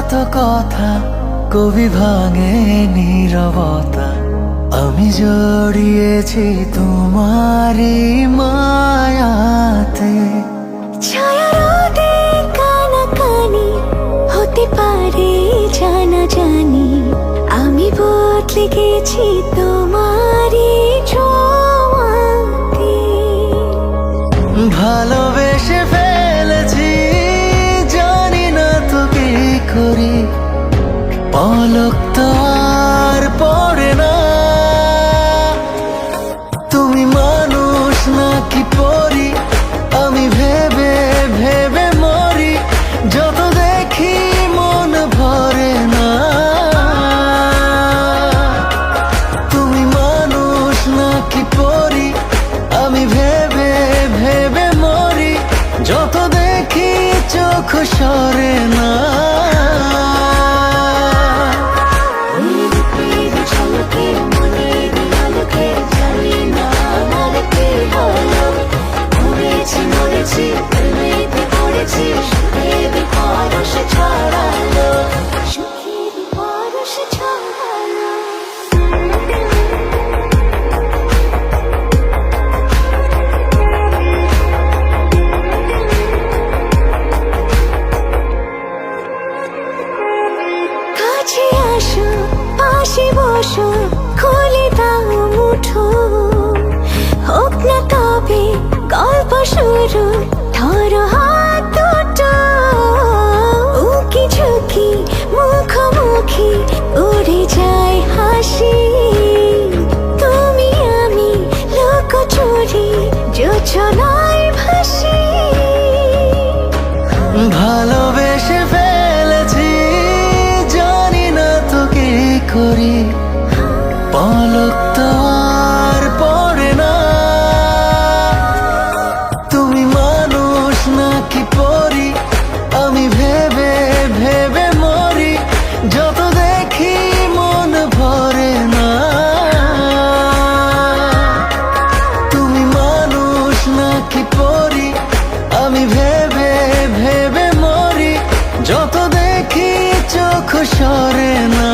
কত কথা কবি ভাঙে নীরবতা। আমি জড়িয়েছি তোমারই মায়াতে। ছায়া রোদে কানাকানি হতে পারে জানা জানি, আমি বদলে গেছি তোমারই ছোঁয়াতে। ভালোবেসে ফেলেছি, জানি না তো কি করি, পলক তো আর পড়ে না। তুমি মানুষ নাকি পরি, আমি ভেবে ভেবে মরি, যত দেখি মন ভরে না। তুমি মানুষ নাকি পরি, আমি ভেবে ভেবে মরি, যত দেখি চোখ সরে না। কাছে আসো, পাশে বসো, খুলে দাও মুঠো, হোক না তবে গল্প শুরু, ধরো হাত দুটো। উকি ঝুঁকি মুখোমুখি উড়ে যায় হাসি, তুমি আমি লুকোচুরি যোছনায় ভাসি। ভালোবেসে ফেলেছি, জানি না তো কি করি, পলক তো আর পড়ে না। তুমি মানুষ নাকি পরি, আমি ভেবে ভেবে মরি, যত দেখি মন ভরে না। তুমি মানুষ নাকি পরি, আমি ভেবে ভেবে মরি, যত দেখি চোখ সরে না।